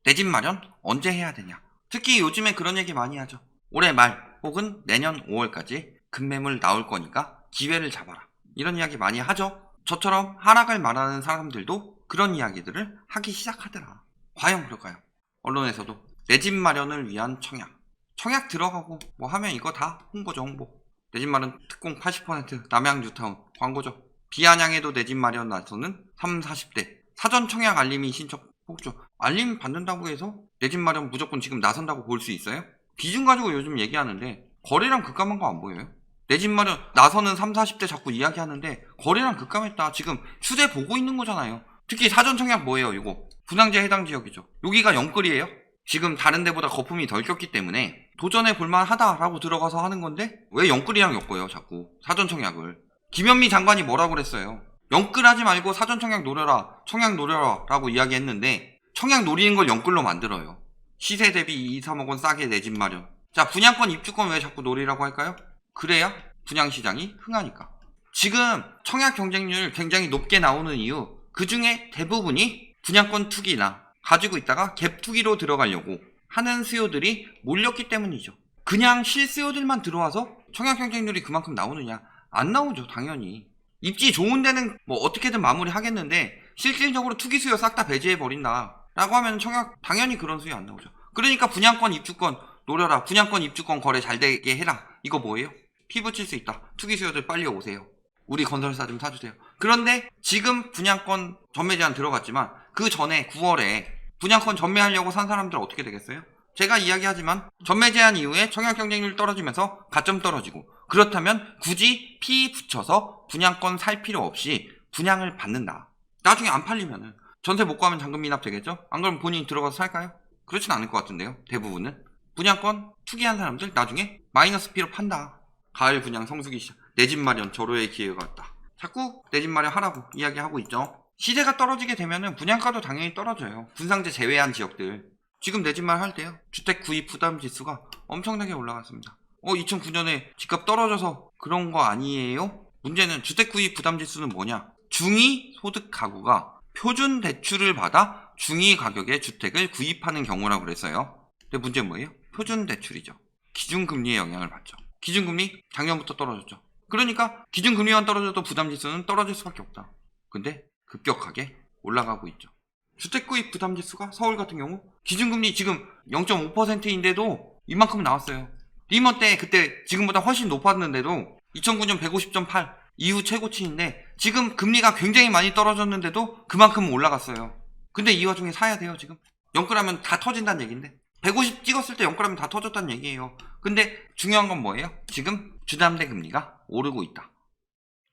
내 집 마련 언제 해야 되냐. 특히 요즘에 그런 얘기 많이 하죠. 올해 말 혹은 내년 5월까지 급매물 나올 거니까 기회를 잡아라. 이런 이야기 많이 하죠. 저처럼 하락을 말하는 사람들도 그런 이야기들을 하기 시작하더라. 과연 그럴까요? 언론에서도 내 집 마련을 위한 청약 들어가고 뭐 하면 이거 다 홍보죠, 홍보. 내 집 마련 특공 80% 남양 뉴타운 광고죠. 비아냥에도 내 집 마련 나서는 30, 40대 사전 청약 알림이 신청 폭주. 알림 받는다고 해서 내 집 마련 무조건 지금 나선다고 볼 수 있어요? 비중 가지고 요즘 얘기하는데 거래량 급감한 거 안 보여요? 내 집 마련 나서는 30, 40대 자꾸 이야기하는데 거래량 급감했다. 지금 추세 보고 있는 거잖아요. 특히 사전 청약 뭐예요 이거? 분양제 해당 지역이죠. 여기가 영끌이에요? 지금 다른 데보다 거품이 덜 꼈기 때문에 도전해 볼만하다라고 들어가서 하는 건데 왜 영끌이랑 엮어요 자꾸 사전 청약을. 김현미 장관이 뭐라고 그랬어요? 영끌하지 말고 사전 청약 노려라, 청약 노려라 라고 이야기했는데 청약 노리는 걸 영끌로 만들어요. 시세 대비 2, 3억 원 싸게 내 집 마련. 자, 분양권 입주권 왜 자꾸 노리라고 할까요? 그래야 분양시장이 흥하니까. 지금 청약 경쟁률 굉장히 높게 나오는 이유, 그 중에 대부분이 분양권 투기나 가지고 있다가 갭 투기로 들어가려고 하는 수요들이 몰렸기 때문이죠. 그냥 실수요들만 들어와서 청약 경쟁률이 그만큼 나오느냐? 안 나오죠, 당연히. 입지 좋은 데는 뭐 어떻게든 마무리 하겠는데 실질적으로 투기 수요 싹 다 배제해버린다 라고 하면 청약 당연히 그런 수요 안 나오죠. 그러니까 분양권 입주권 노려라, 분양권 입주권 거래 잘 되게 해라. 이거 뭐예요? 피 붙일 수 있다. 투기 수요들 빨리 오세요. 우리 건설사 좀 사주세요. 그런데 지금 분양권 전매 제한 들어갔지만 그 전에 9월에 분양권 전매하려고 산 사람들 어떻게 되겠어요? 제가 이야기하지만 전매 제한 이후에 청약 경쟁률 떨어지면서 가점 떨어지고, 그렇다면 굳이 피 붙여서 분양권 살 필요 없이 분양을 받는다. 나중에 안 팔리면은 전세 못 구하면 잔금 미납 되겠죠? 안 그러면 본인이 들어가서 살까요? 그렇진 않을 것 같은데요. 대부분은 분양권 투기한 사람들 나중에 마이너스 피로 판다. 가을 분양 성수기 시작. 내 집 마련 절호의 기회가 왔다. 자꾸 내 집 마련 하라고 이야기하고 있죠. 시세가 떨어지게 되면은 분양가도 당연히 떨어져요. 분상제 제외한 지역들. 지금 내 집 마련 할 때요, 주택 구입 부담 지수가 엄청나게 올라갔습니다. 2009년에 집값 떨어져서 그런 거 아니에요? 문제는 주택 구입 부담 지수는 뭐냐? 중위 소득 가구가 표준 대출을 받아 중위 가격의 주택을 구입하는 경우라고 그랬어요. 근데 문제는 뭐예요? 표준 대출이죠. 기준금리의 영향을 받죠. 기준금리 작년부터 떨어졌죠. 그러니까 기준금리만 떨어져도 부담지수는 떨어질 수밖에 없다. 근데 급격하게 올라가고 있죠. 주택구입 부담지수가 서울 같은 경우 기준금리 지금 0.5%인데도 이만큼 나왔어요. 리먼 때 그때 지금보다 훨씬 높았는데도 2009년 150.8 이후 최고치인데 지금 금리가 굉장히 많이 떨어졌는데도 그만큼 올라갔어요. 근데 이 와중에 사야 돼요. 지금 영끌하면 다 터진다는 얘기인데 150 찍었을 때 영끌하면 다 터졌다는 얘기예요. 근데 중요한 건 뭐예요? 지금 주담대 금리가 오르고 있다.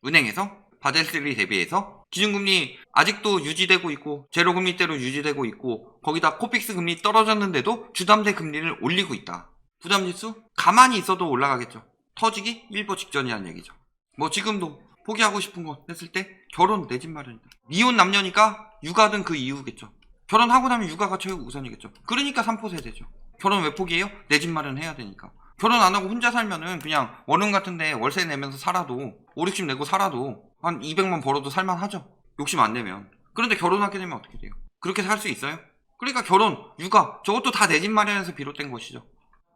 은행에서 바젤3 대비해서 기준금리 아직도 유지되고 있고 제로금리대로 유지되고 있고 거기다 코픽스 금리 떨어졌는데도 주담대 금리를 올리고 있다. 부담지수 가만히 있어도 올라가겠죠. 터지기 일보 직전이라는 얘기죠. 뭐 지금도 포기하고 싶은 거 했을 때 결혼 내 집 마련이다. 미혼 남녀니까 육아든 그 이후겠죠. 결혼하고 나면 육아가 최우선이겠죠. 그러니까 3포 세대죠. 결혼 왜 포기해요? 내 집 마련 해야 되니까. 결혼 안 하고 혼자 살면은 그냥 원룸 같은데 월세 내면서 살아도 5, 60 내고 살아도 한 200만 벌어도 살만하죠. 욕심 안 내면. 그런데 결혼하게 되면 어떻게 돼요? 그렇게 살 수 있어요? 그러니까 결혼, 육아 저것도 다 내 집 마련에서 비롯된 것이죠.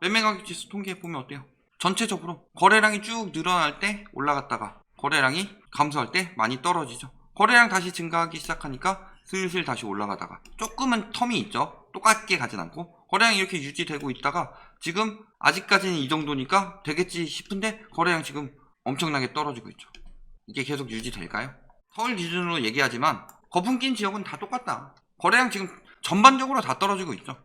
매매가격지수 통계해보면 어때요? 전체적으로 거래량이 쭉 늘어날 때 올라갔다가 거래량이 감소할 때 많이 떨어지죠. 거래량 다시 증가하기 시작하니까 슬슬 다시 올라가다가 조금은 텀이 있죠. 똑같게 가진 않고 거래량이 이렇게 유지되고 있다가 지금 아직까지는 이 정도니까 되겠지 싶은데 거래량 지금 엄청나게 떨어지고 있죠. 이게 계속 유지될까요? 서울 기준으로 얘기하지만 거품 낀 지역은 다 똑같다. 거래량 지금 전반적으로 다 떨어지고 있죠.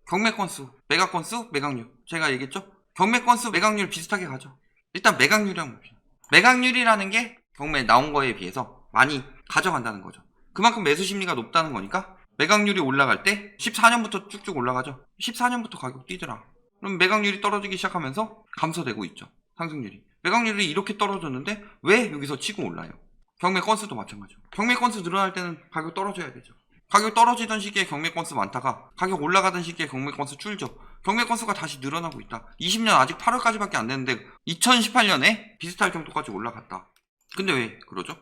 경매 건수, 매각 건수, 매각률. 제가 얘기했죠? 경매 건수, 매각률 비슷하게 가죠. 일단 매각률이랑 봅시다. 매각률이라는 게 경매 나온 거에 비해서 많이 가져간다는 거죠. 그만큼 매수 심리가 높다는 거니까 매각률이 올라갈 때 14년부터 쭉쭉 올라가죠. 14년부터 가격 뛰더라. 그럼 매각률이 떨어지기 시작하면서 감소되고 있죠. 상승률이. 매각률이 이렇게 떨어졌는데 왜 여기서 치고 올라요? 경매 건수도 마찬가지죠. 경매 건수 늘어날 때는 가격 떨어져야 되죠. 가격 떨어지던 시기에 경매 건수 많다가 가격 올라가던 시기에 경매 건수 줄죠. 경매 건수가 다시 늘어나고 있다. 20년 아직 8월까지밖에 안 됐는데 2018년에 비슷할 정도까지 올라갔다. 근데 왜 그러죠?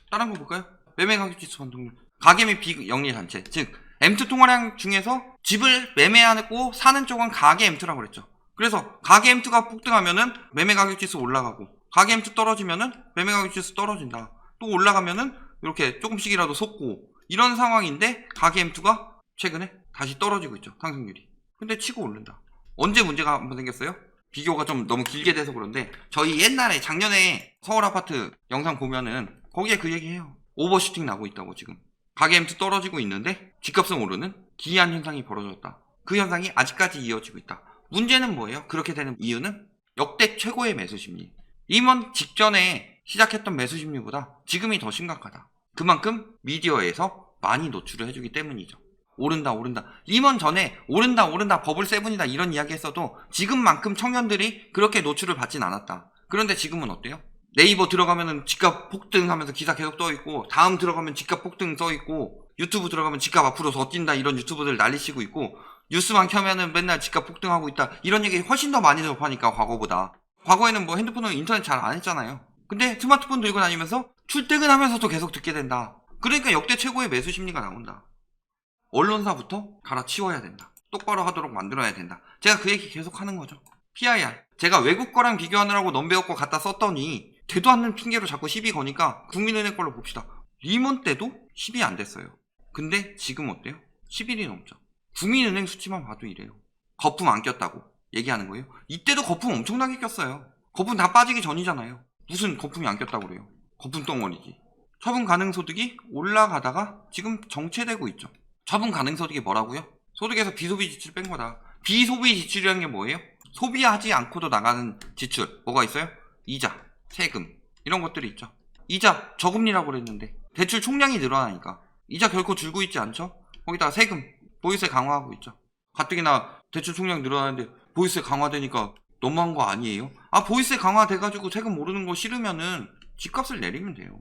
다른 거 볼까요? 매매 가격 지수 변동률. 가계 및 비영리 단체, 즉 엠투 통화량 중에서 집을 매매하고 사는 쪽은 가계 엠투라고 그랬죠. 그래서 가계 엠투가 폭등하면은 매매 가격 지수 올라가고, 가계 엠투 떨어지면은 매매 가격 지수 떨어진다. 또 올라가면은 이렇게 조금씩이라도 속고, 이런 상황인데 가계 엠투가 최근에 다시 떨어지고 있죠. 상승률이. 근데 치고 오른다. 언제 문제가 한번 생겼어요? 비교가 좀 너무 길게 돼서 그런데, 저희 옛날에 작년에 서울 아파트 영상 보면은 거기에 그 얘기해요. 오버슈팅 나고 있다고. 지금 가계 엠투 떨어지고 있는데 집값은 오르는 기이한 현상이 벌어졌다. 그 현상이 아직까지 이어지고 있다. 문제는 뭐예요? 그렇게 되는 이유는 역대 최고의 매수 심리, 리먼 직전에 시작했던 매수 심리보다 지금이 더 심각하다. 그만큼 미디어에서 많이 노출을 해주기 때문이죠. 오른다 리먼 전에 오른다 버블 세븐이다 이런 이야기 했어도 지금만큼 청년들이 그렇게 노출을 받진 않았다. 그런데 지금은 어때요? 네이버 들어가면은 집값 폭등하면서 기사 계속 떠있고, 다음 들어가면 집값 폭등 써있고, 유튜브 들어가면 집값 앞으로 더 뛴다 이런 유튜브들 난리치고 있고, 뉴스만 켜면은 맨날 집값 폭등하고 있다 이런 얘기 훨씬 더 많이 접하니까. 과거보다. 과거에는 뭐 핸드폰으로 인터넷 잘 안 했잖아요. 근데 스마트폰 들고 다니면서 출퇴근하면서도 계속 듣게 된다. 그러니까 역대 최고의 매수 심리가 나온다. 언론사부터 갈아치워야 된다. 똑바로 하도록 만들어야 된다. 제가 그 얘기 계속 하는 거죠. PIR. 제가 외국 거랑 비교하느라고 넘배웠고 갖다 썼더니 되도 않는 핑계로 자꾸 시비 거니까 국민은행 걸로 봅시다. 리먼 때도 10이 안 됐어요. 근데 지금 어때요? 11이 넘죠. 국민은행 수치만 봐도 이래요. 거품 안 꼈다고 얘기하는 거예요. 이때도 거품 엄청나게 꼈어요. 거품 다 빠지기 전이잖아요. 무슨 거품이 안 꼈다고 그래요. 거품 덩어리지. 처분 가능 소득이 올라가다가 지금 정체되고 있죠. 처분 가능 소득이 뭐라고요? 소득에서 비소비 지출 뺀 거다. 비소비 지출이라는 게 뭐예요? 소비하지 않고도 나가는 지출. 뭐가 있어요? 이자, 세금, 이런 것들이 있죠. 이자 저금리라고 그랬는데 대출 총량이 늘어나니까 이자 결코 줄고 있지 않죠? 거기다가 세금, 보유세 강화하고 있죠. 가뜩이나 대출 총량 늘어나는데 보유세 강화되니까 너무한 거 아니에요? 아, 보유세 강화돼가지고 세금 오르는 거 싫으면은 집값을 내리면 돼요.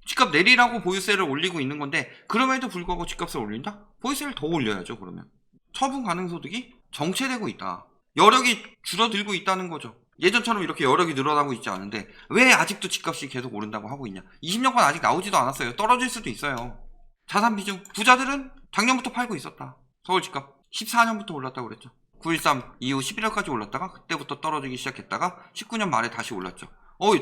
집값 내리라고 보유세를 올리고 있는 건데 그럼에도 불구하고 집값을 올린다? 보유세를 더 올려야죠. 그러면 처분 가능 소득이 정체되고 있다. 여력이 줄어들고 있다는 거죠. 예전처럼 이렇게 여력이 늘어나고 있지 않은데 왜 아직도 집값이 계속 오른다고 하고 있냐. 20년간 아직 나오지도 않았어요. 떨어질 수도 있어요. 자산 비중, 부자들은 작년부터 팔고 있었다. 서울 집값 14년부터 올랐다고 그랬죠. 9.13 이후 11월까지 올랐다가 그때부터 떨어지기 시작했다가 19년 말에 다시 올랐죠.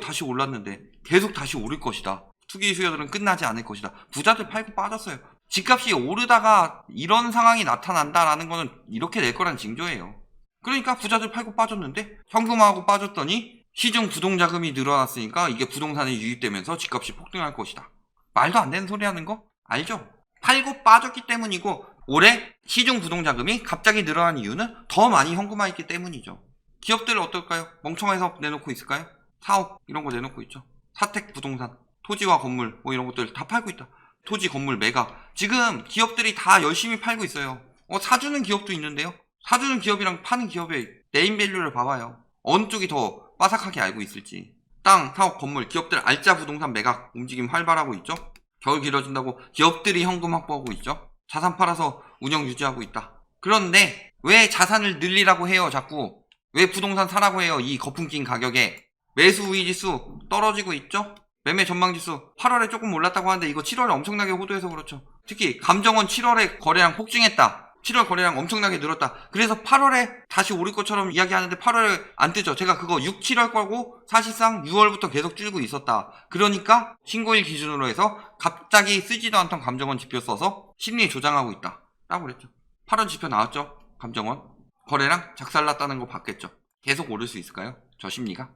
다시 올랐는데 계속 다시 오를 것이다. 투기 수요들은 끝나지 않을 것이다. 부자들 팔고 빠졌어요. 집값이 오르다가 이런 상황이 나타난다라는 거는 이렇게 될 거란 징조예요. 그러니까 부자들 팔고 빠졌는데 현금화하고 빠졌더니 시중 부동자금이 늘어났으니까 이게 부동산에 유입되면서 집값이 폭등할 것이다. 말도 안 되는 소리 하는 거 알죠? 팔고 빠졌기 때문이고, 올해 시중 부동자금이 갑자기 늘어난 이유는 더 많이 현금화했기 때문이죠. 기업들은 어떨까요? 멍청한 사업 내놓고 있을까요? 사업 이런 거 내놓고 있죠. 사택 부동산, 토지와 건물 뭐 이런 것들 다 팔고 있다. 토지 건물 매각. 지금 기업들이 다 열심히 팔고 있어요. 사주는 기업도 있는데요. 사주는 기업이랑 파는 기업의 네임밸류를 봐봐요. 어느 쪽이 더 빠삭하게 알고 있을지. 땅, 사업, 건물, 기업들 알짜 부동산 매각 움직임 활발하고 있죠. 겨울 길어진다고 기업들이 현금 확보하고 있죠. 자산 팔아서 운영 유지하고 있다. 그런데 왜 자산을 늘리라고 해요? 자꾸 왜 부동산 사라고 해요? 이 거품 낀 가격에. 매수 우위 지수 떨어지고 있죠. 매매 전망 지수 8월에 조금 올랐다고 하는데 이거 7월에 엄청나게 호도해서 그렇죠. 특히 감정원 7월에 거래량 폭증했다. 7월 거래량 엄청나게 늘었다. 그래서 8월에 다시 오를 것처럼 이야기하는데 8월에 안 뜨죠. 제가 그거 6, 7월 거고 사실상 6월부터 계속 줄고 있었다. 그러니까 신고일 기준으로 해서 갑자기 쓰지도 않던 감정원 지표 써서 심리 조장하고 있다 라고 그랬죠. 8월 지표 나왔죠. 감정원 거래량 작살났다는 거 봤겠죠. 계속 오를 수 있을까요? 저 심리가?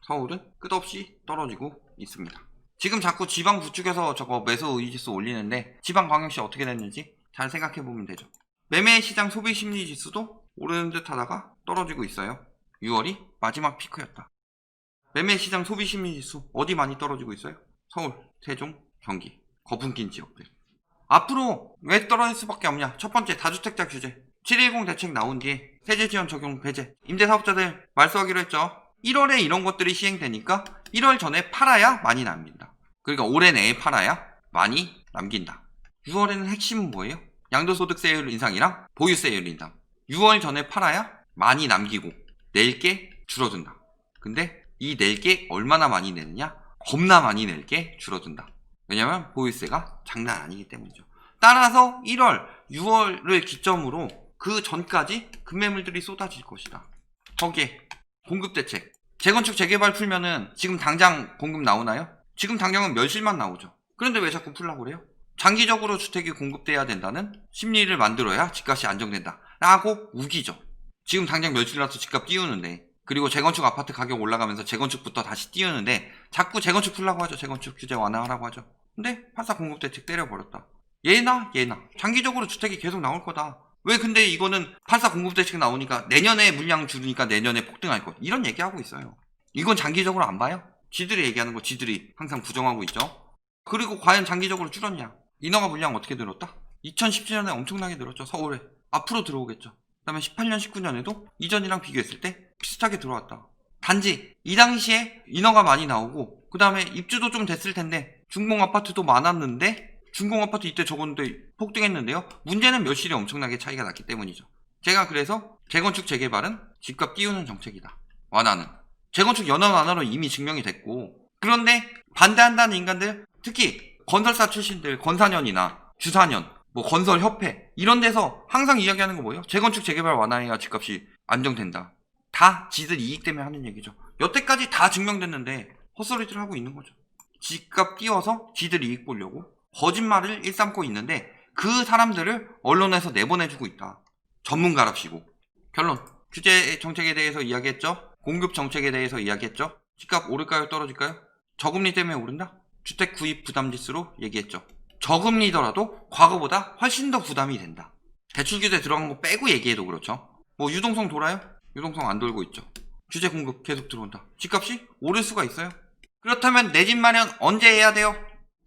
서울은 끝없이 떨어지고 있습니다. 지금 자꾸 지방 부축해서 저거 매수 의지수 올리는데 지방광역시 어떻게 됐는지 잘 생각해보면 되죠. 매매시장 소비심리지수도 오르는 듯 하다가 떨어지고 있어요. 6월이 마지막 피크였다. 매매시장 소비심리지수 어디 많이 떨어지고 있어요? 서울, 세종, 경기, 거품 낀 지역들. 앞으로 왜 떨어질 수밖에 없냐? 첫 번째, 다주택자 규제 710 대책 나온 뒤에 세제 지원 적용 배제, 임대사업자들 말소하기로 했죠. 1월에 이런 것들이 시행되니까 1월 전에 팔아야 많이 남긴다. 그러니까 올해 내에 팔아야 많이 남긴다. 6월에는 핵심은 뭐예요? 양도소득세율 인상이랑 보유세율 인상. 6월 전에 팔아야 많이 남기고 낼 게 줄어든다. 근데 이 낼 게 얼마나 많이 내느냐? 겁나 많이 낼 게 줄어든다. 왜냐면 보유세가 장난 아니기 때문이죠. 따라서 1월, 6월을 기점으로 그 전까지 급매물들이 쏟아질 것이다. 거기에 공급 대책. 재건축 재개발 풀면은 지금 당장 공급 나오나요? 지금 당장은 멸실만 나오죠. 그런데 왜 자꾸 풀라고 그래요? 장기적으로 주택이 공급돼야 된다는 심리를 만들어야 집값이 안정된다 라고 우기죠. 지금 당장 멸실 나서 집값 띄우는데, 그리고 재건축 아파트 가격 올라가면서 재건축부터 다시 띄우는데 자꾸 재건축 풀라고 하죠. 재건축 규제 완화하라고 하죠. 근데 8.4 공급 대책 때려버렸다. 얘나 장기적으로 주택이 계속 나올 거다. 왜 근데 이거는 8.4 공급 대책 나오니까 내년에 물량 줄으니까 내년에 폭등할 것, 이런 얘기하고 있어요. 이건 장기적으로 안 봐요? 지들이 얘기하는 거 지들이 항상 부정하고 있죠. 그리고 과연 장기적으로 줄었냐? 인허가 물량 어떻게 늘었다? 2017년에 엄청나게 늘었죠. 서울에. 앞으로 들어오겠죠. 그 다음에 18년 19년에도 이전이랑 비교했을 때 비슷하게 들어왔다. 단지 이 당시에 인허가 많이 나오고 그 다음에 입주도 좀 됐을 텐데 준공 아파트도 많았는데 준공 아파트 이때 적었는데 폭등했는데요. 문제는 멸실이 엄청나게 차이가 났기 때문이죠. 제가 그래서 재건축 재개발은 집값 띄우는 정책이다. 완화는. 재건축 연한 완화로 이미 증명이 됐고, 그런데 반대한다는 인간들, 특히 건설사 출신들, 건사년이나 주사년, 뭐 건설협회 이런 데서 항상 이야기하는 거 뭐예요? 재건축 재개발 완화해야 집값이 안정된다. 다 지들 이익 때문에 하는 얘기죠. 여태까지 다 증명됐는데 헛소리들 하고 있는 거죠. 집값 띄워서 지들 이익 보려고 거짓말을 일삼고 있는데 그 사람들을 언론에서 내보내주고 있다. 전문가랍시고. 결론. 규제 정책에 대해서 이야기했죠. 공급 정책에 대해서 이야기했죠. 집값 오를까요? 떨어질까요? 저금리 때문에 오른다? 주택 구입 부담 지수로 얘기했죠. 저금리더라도 과거보다 훨씬 더 부담이 된다. 대출 규제 들어간 거 빼고 얘기해도 그렇죠. 뭐 유동성 돌아요? 유동성 안 돌고 있죠. 규제 공급 계속 들어온다. 집값이 오를 수가 있어요. 그렇다면 내 집 마련 언제 해야 돼요?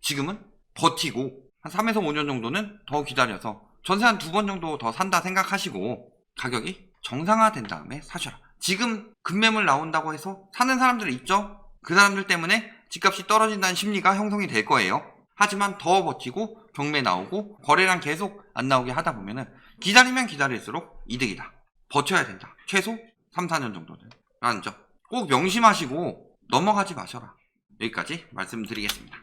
지금은 버티고 한 3에서 5년 정도는 더 기다려서 전세 한 2번 정도 더 산다 생각하시고 가격이 정상화된 다음에 사셔라. 지금 급매물 나온다고 해서 사는 사람들 있죠? 그 사람들 때문에 집값이 떨어진다는 심리가 형성이 될 거예요. 하지만 더 버티고 경매 나오고 거래량 계속 안 나오게 하다 보면은 기다리면 기다릴수록 이득이다. 버텨야 된다. 최소 3, 4년 정도는. 라는 점 꼭 명심하시고 넘어가지 마셔라. 여기까지 말씀드리겠습니다.